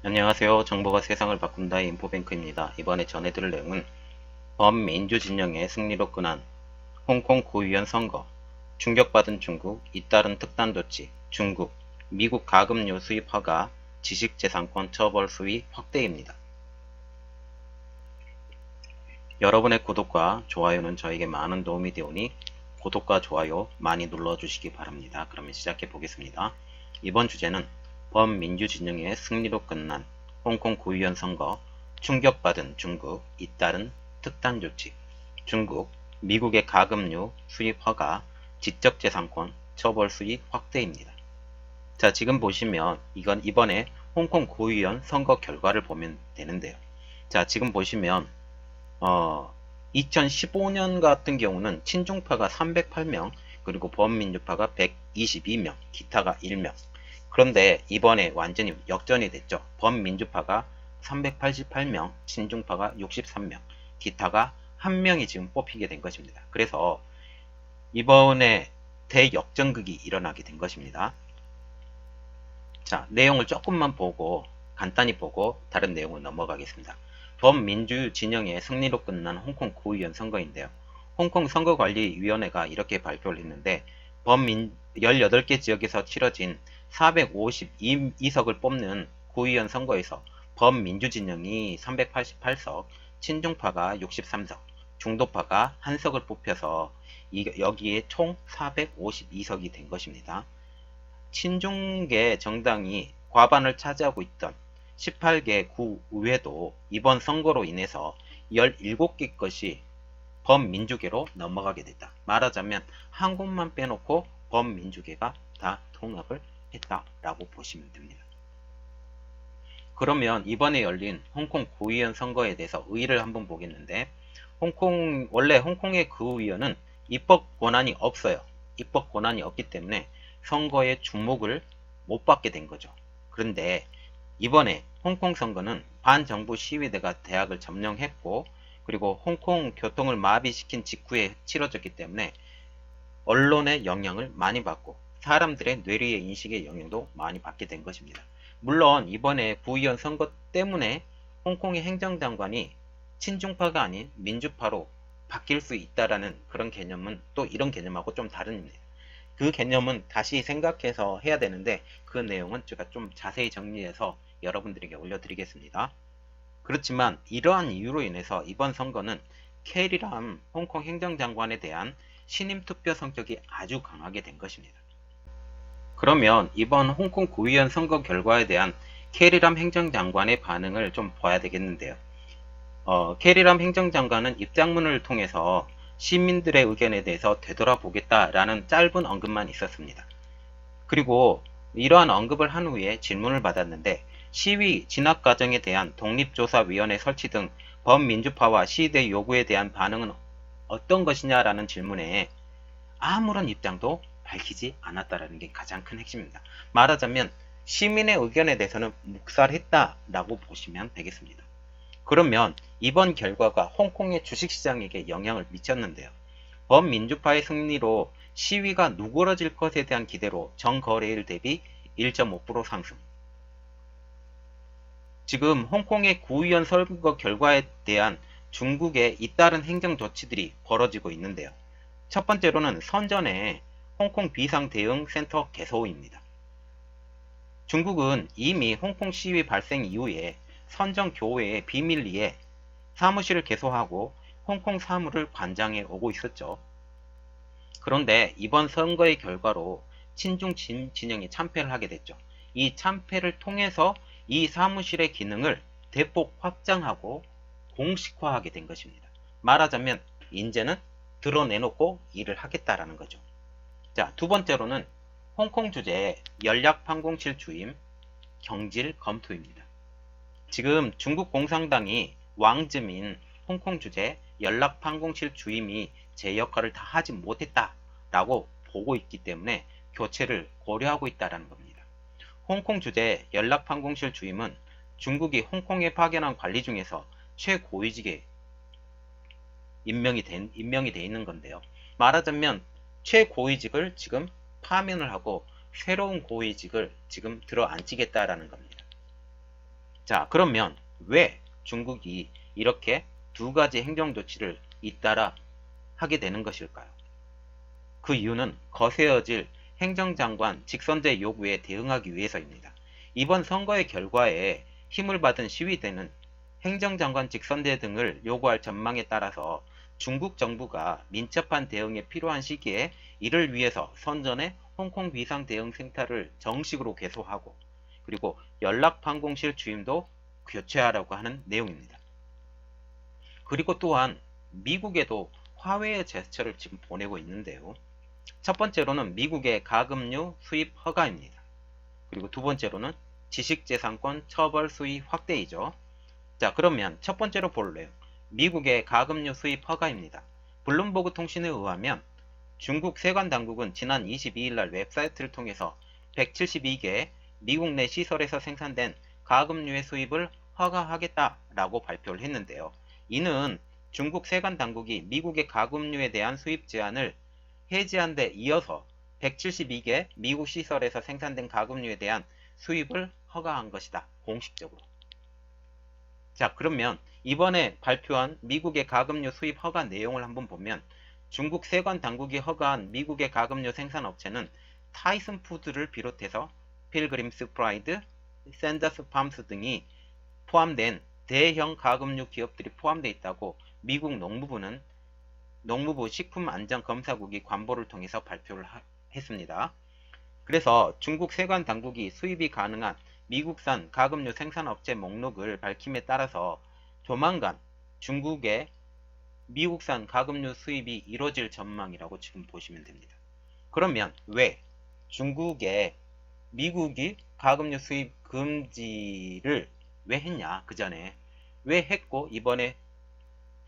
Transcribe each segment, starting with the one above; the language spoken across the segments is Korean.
안녕하세요. 정보가 세상을 바꾼다의 인포뱅크입니다. 이번에 전해드릴 내용은 범민주 진영의 승리로 끝난 홍콩 구의원 선거, 충격받은 중국, 잇따른 특단 조치, 중국, 미국 가금류 수입 허가, 지식재산권 처벌 수위 확대입니다. 여러분의 구독과 좋아요는 저에게 많은 도움이 되오니 구독과 좋아요 많이 눌러주시기 바랍니다. 그러면 시작해 보겠습니다. 이번 주제는 범민주 진영의 승리로 끝난 홍콩 구의원 선거, 충격받은 중국, 잇따른 특단 조치, 중국, 미국의 가금류 수입 허가, 지적재산권 처벌 수위 확대입니다. 자, 지금 보시면 이건 이번에 홍콩 구의원 선거 결과를 보면 되는데요. 자, 지금 보시면 2015년 같은 경우는 친중파가 308명, 그리고 범민주파가 122명, 기타가 1명. 그런데 이번에 완전히 역전이 됐죠. 범민주파가 388명, 친중파가 63명, 기타가 1명이 지금 뽑히게 된 것입니다. 그래서 이번에 대역전극이 일어나게 된 것입니다. 자, 내용을 조금만 보고 간단히 보고 다른 내용으로 넘어가겠습니다. 범민주 진영의 승리로 끝난 홍콩 구의원 선거인데요. 홍콩 선거관리위원회가 이렇게 발표를 했는데 18개 지역에서 치러진 452석을 뽑는 구의원 선거에서 범민주 진영이 388석, 친중파가 63석, 중도파가 1석을 뽑혀서 여기에 총 452석이 된 것입니다. 친중계 정당이 과반을 차지하고 있던 18개 구의회도 이번 선거로 인해서 17개 것이 범민주계로 넘어가게 됐다. 말하자면 한 곳만 빼놓고 범민주계가 다 통합을 했다라고 보시면 됩니다. 그러면 이번에 열린 홍콩 구의원 선거에 대해서 의의를 한번 보겠는데, 원래 홍콩의 구의원은 입법 권한이 없어요. 입법 권한이 없기 때문에 선거에 주목을 못 받게 된 거죠. 그런데 이번에 홍콩 선거는 반정부 시위대가 대학을 점령했고, 그리고 홍콩 교통을 마비시킨 직후에 치러졌기 때문에 언론의 영향을 많이 받고 사람들의 뇌리의 인식의 영향도 많이 받게 된 것입니다. 물론 이번에 구의원 선거 때문에 홍콩의 행정장관이 친중파가 아닌 민주파로 바뀔 수 있다라는 그런 개념은 또 이런 개념하고 좀 다릅니다. 그 개념은 다시 생각해서 해야 되는데 그 내용은 제가 좀 자세히 정리해서 여러분들에게 올려드리겠습니다. 그렇지만 이러한 이유로 인해서 이번 선거는 캐리람 홍콩 행정장관에 대한 신임투표 성격이 아주 강하게 된 것입니다. 그러면 이번 홍콩 구의원 선거 결과에 대한 캐리람 행정장관의 반응을 좀 봐야 되겠는데요. 캐리람 행정장관은 입장문을 통해서 시민들의 의견에 대해서 되돌아보겠다라는 짧은 언급만 있었습니다. 그리고 이러한 언급을 한 후에 질문을 받았는데 시위 진압 과정에 대한 독립조사위원회 설치 등 범민주파와 시위대 요구에 대한 반응은 어떤 것이냐라는 질문에 아무런 입장도 밝히지 않았다라는 게 가장 큰 핵심입니다. 말하자면 시민의 의견에 대해서는 묵살했다라고 보시면 되겠습니다. 그러면 이번 결과가 홍콩의 주식시장에게 영향을 미쳤는데요. 범민주파의 승리로 시위가 누그러질 것에 대한 기대로 전거래일 대비 1.5% 상승. 지금 홍콩의 구의원 선거 결과에 대한 중국의 잇따른 행정 조치들이 벌어지고 있는데요. 첫 번째로는 선전의 홍콩 비상대응센터 개소입니다. 중국은 이미 홍콩 시위 발생 이후에 선전 교회의 비밀리에 사무실을 개소하고 홍콩 사무를 관장해 오고 있었죠. 그런데 이번 선거의 결과로 친중 진영이 참패를 하게 됐죠. 이 참패를 통해서 이 사무실의 기능을 대폭 확장하고 공식화하게 된 것입니다. 말하자면 이제는 드러내놓고 일을 하겠다라는 거죠. 자, 두 번째로는 홍콩 주재 연락판공실 주임 경질 검토입니다. 지금 중국 공산당이 왕즈민 홍콩 주재 연락판공실 주임이 제 역할을 다 하지 못했다라고 보고 있기 때문에 교체를 고려하고 있다는 겁니다. 홍콩 주재 연락판공실 주임은 중국이 홍콩에 파견한 관리 중에서 최고위직에 임명이 돼 있는 건데요. 말하자면 최고위직을 지금 파면을 하고 새로운 고위직을 지금 들어앉히겠다라는 겁니다. 자, 그러면 왜 중국이 이렇게 두 가지 행정 조치를 잇따라 하게 되는 것일까요? 그 이유는 거세어질 행정장관 직선제 요구에 대응하기 위해서입니다. 이번 선거의 결과에 힘을 받은 시위대는 행정장관 직선제 등을 요구할 전망에 따라서 중국 정부가 민첩한 대응에 필요한 시기에 이를 위해서 선전에 홍콩 비상대응센터를 정식으로 개소하고 그리고 연락방공실 주임도 교체하라고 하는 내용입니다. 그리고 또한 미국에도 화웨이의 제스처를 지금 보내고 있는데요. 첫 번째로는 미국의 가금류 수입 허가입니다. 그리고 두 번째로는 지식재산권 처벌 수위 확대이죠. 자, 그러면 첫 번째로 볼래요. 미국의 가금류 수입 허가입니다. 블룸버그 통신에 의하면 중국 세관 당국은 지난 22일 날 웹사이트를 통해서 172개 미국 내 시설에서 생산된 가금류의 수입을 허가하겠다라고 발표를 했는데요. 이는 중국 세관 당국이 미국의 가금류에 대한 수입 제한을 해지한 데 이어서 172개 미국 시설에서 생산된 가금류에 대한 수입을 허가한 것이다. 공식적으로. 자, 그러면 이번에 발표한 미국의 가금류 수입 허가 내용을 한번 보면 중국 세관 당국이 허가한 미국의 가금류 생산업체는 타이슨 푸드를 비롯해서 필그림스 프라이드, 샌더스 팜스 등이 포함된 대형 가금류 기업들이 포함되어 있다고 미국 농무부 식품안전검사국이 관보를 통해서 발표를 했습니다. 그래서 중국 세관 당국이 수입이 가능한 미국산 가금류 생산업체 목록을 밝힘에 따라서 조만간 중국의 미국산 가금류 수입이 이루어질 전망이라고 지금 보시면 됩니다. 그러면 왜 미국이 가금류 수입 금지를 왜 했냐? 그 전에 왜 했고 이번에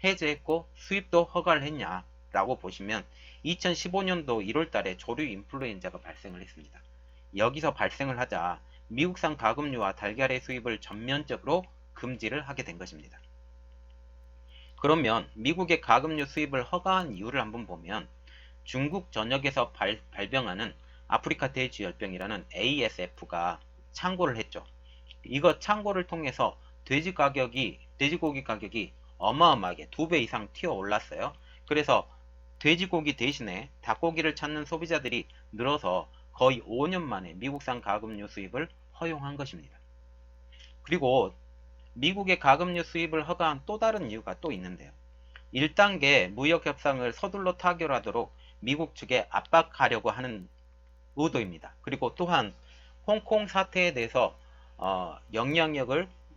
해제했고 수입도 허가를 했냐 라고 보시면 2015년도 1월 달에 조류 인플루엔자가 발생을 했습니다. 여기서 발생을 하자 미국산 가금류와 달걀의 수입을 전면적으로 금지를 하게 된 것입니다. 그러면 미국의 가금류 수입을 허가한 이유를 한번 보면 중국 전역에서 발병하는 아프리카 돼지열병이라는 ASF가 창고를 했죠. 이거 창고를 통해서 돼지고기 가격이 어마어마하게 2배 이상 튀어 올랐어요. 그래서 돼지고기 대신에 닭고기를 찾는 소비자들이 늘어서 거의 5년 만에 미국산 가금류 수입을 허용한 것입니다. 그리고 미국의 가금류 수입을 허가한 또 다른 이유가 또 있는데요. 1단계 무역협상을 서둘러 타결하도록 미국 측에 압박하려고 하는 의도입니다. 그리고 또한 홍콩 사태에 대해서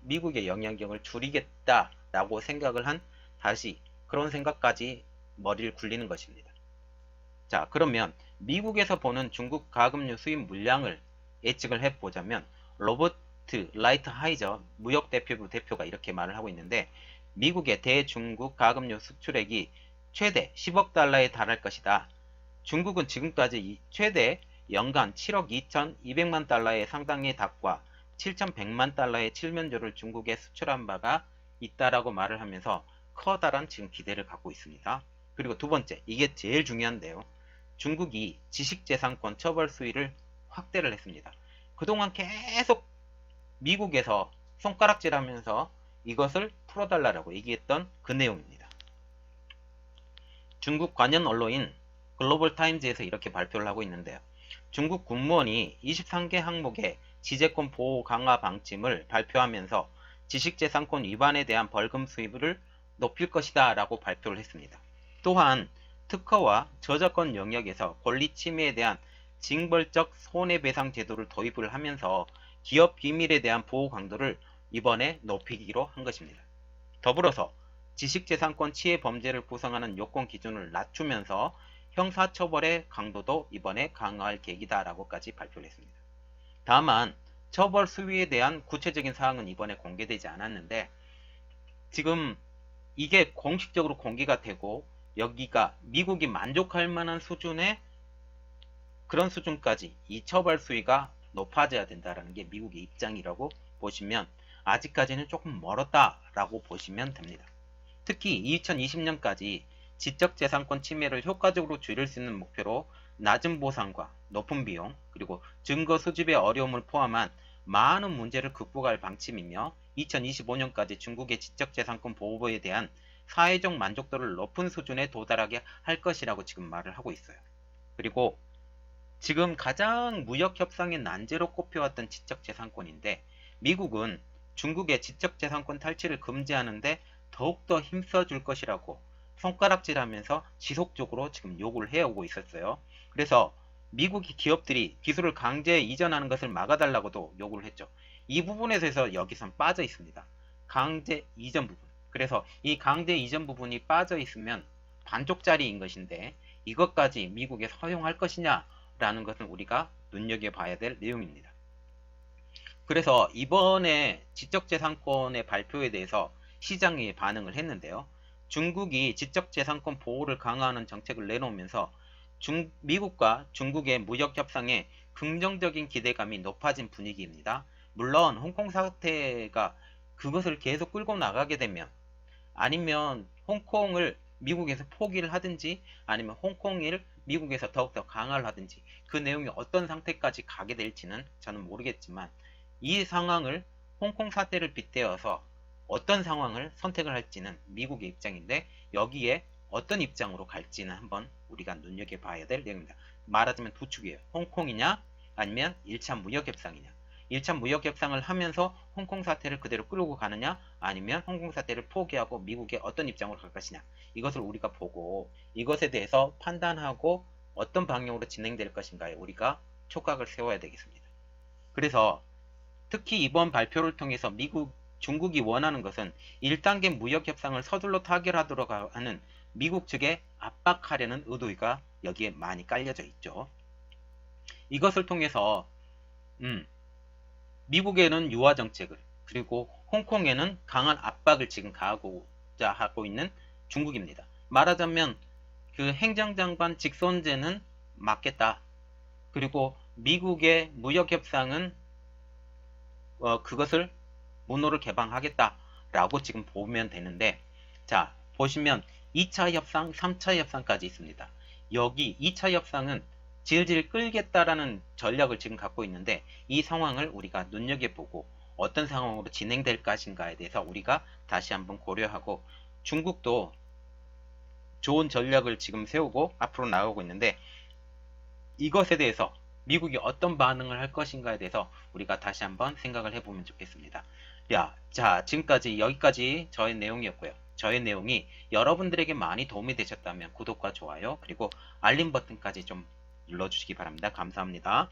미국의 영향력을 줄이겠다라고 생각을 한 다시 그런 생각까지 머리를 굴리는 것입니다. 자, 그러면 미국에서 보는 중국 가금류 수입 물량을 예측을 해보자면 로버트 라이트하이저 무역대표부 대표가 이렇게 말을 하고 있는데 미국의 대중국 가금류 수출액이 최대 10억 달러에 달할 것이다. 중국은 지금까지 최대 연간 7억 2,200만 달러의 상당의 닭과 7,100만 달러의 칠면조를 중국에 수출한 바가 있다라고 말을 하면서 커다란 지금 기대를 갖고 있습니다. 그리고 두 번째, 이게 제일 중요한데요. 중국이 지식재산권 처벌 수위를 확대를 했습니다. 그동안 계속 미국에서 손가락질하면서 이것을 풀어달라고 얘기했던 그 내용입니다. 중국 관련 언론인 글로벌 타임즈에서 이렇게 발표를 하고 있는데요. 중국 국무원이 23개 항목의 지재권 보호 강화 방침을 발표하면서 지식재산권 위반에 대한 벌금 수입을 높일 것이다 라고 발표를 했습니다. 또한 특허와 저작권 영역에서 권리 침해에 대한 징벌적 손해배상 제도를 도입을 하면서 기업 비밀에 대한 보호 강도를 이번에 높이기로 한 것입니다. 더불어서 지식재산권 침해 범죄를 구성하는 요건 기준을 낮추면서 형사처벌의 강도도 이번에 강화할 계획이다 라고까지 발표를 했습니다. 다만 처벌 수위에 대한 구체적인 사항은 이번에 공개되지 않았는데 지금 이게 공식적으로 공개가 되고 여기가 미국이 만족할 만한 수준의 그런 수준까지 이 처벌 수위가 높아져야 된다는 게 미국의 입장이라고 보시면 아직까지는 조금 멀었다라고 보시면 됩니다. 특히 2020년까지 지적재산권 침해를 효과적으로 줄일 수 있는 목표로 낮은 보상과 높은 비용 그리고 증거 수집의 어려움을 포함한 많은 문제를 극복할 방침이며 2025년까지 중국의 지적재산권 보호에 대한 사회적 만족도를 높은 수준에 도달하게 할 것이라고 지금 말을 하고 있어요. 그리고 지금 가장 무역협상의 난제로 꼽혀왔던 지적재산권인데 미국은 중국의 지적재산권 탈취를 금지하는데 더욱더 힘써줄 것이라고 손가락질하면서 지속적으로 지금 요구를 해오고 있었어요. 그래서 미국이 기업들이 기술을 강제 이전하는 것을 막아달라고도 요구를 했죠. 이 부분에서 여기선 빠져 있습니다. 강제 이전 부분. 그래서 이 강제 이전 부분이 빠져 있으면 반쪽짜리인 것인데 이것까지 미국에 허용할 것이냐 라는 것은 우리가 눈여겨봐야 될 내용입니다. 그래서 이번에 지적재산권의 발표에 대해서 시장이 반응을 했는데요. 중국이 지적재산권 보호를 강화하는 정책을 내놓으면서 미국과 중국의 무역협상에 긍정적인 기대감이 높아진 분위기입니다. 물론 홍콩 사태가 그것을 계속 끌고 나가게 되면 아니면 홍콩을 미국에서 포기를 하든지 아니면 홍콩을 미국에서 더욱더 강화를 하든지 그 내용이 어떤 상태까지 가게 될지는 저는 모르겠지만 이 상황을 홍콩 사태를 빗대어서 어떤 상황을 선택을 할지는 미국의 입장인데 여기에 어떤 입장으로 갈지는 한번 우리가 눈여겨봐야 될 내용입니다. 말하자면 두 축이에요. 홍콩이냐 아니면 1차 무역협상이냐. 1차 무역협상을 하면서 홍콩 사태를 그대로 끌고 가느냐 아니면 홍콩 사태를 포기하고 미국의 어떤 입장으로 갈 것이냐. 이것을 우리가 보고 이것에 대해서 판단하고 어떤 방향으로 진행될 것인가에 우리가 촉각을 세워야 되겠습니다. 그래서 특히 이번 발표를 통해서 중국이 원하는 것은 1단계 무역협상을 서둘러 타결하도록 하는 미국 측에 압박하려는 의도가 여기에 많이 깔려져 있죠. 이것을 통해서 미국에는 유화 정책을 그리고 홍콩에는 강한 압박을 지금 가하고자 하고 있는 중국입니다. 말하자면 그 행정장관 직선제는 막겠다. 그리고 미국의 무역협상은 그것을 문호를 개방하겠다라고 지금 보면 되는데 자 보시면 2차 협상, 3차 협상까지 있습니다. 여기 2차 협상은 질질 끌겠다라는 전략을 지금 갖고 있는데 이 상황을 우리가 눈여겨보고 어떤 상황으로 진행될 것인가에 대해서 우리가 다시 한번 고려하고 중국도 좋은 전략을 지금 세우고 앞으로 나가고 있는데 이것에 대해서 미국이 어떤 반응을 할 것인가에 대해서 우리가 다시 한번 생각을 해보면 좋겠습니다. 자, 지금까지 여기까지 저의 내용이었고요. 저의 내용이 여러분들에게 많이 도움이 되셨다면 구독과 좋아요 그리고 알림 버튼까지 좀 눌러주시기 바랍니다. 감사합니다.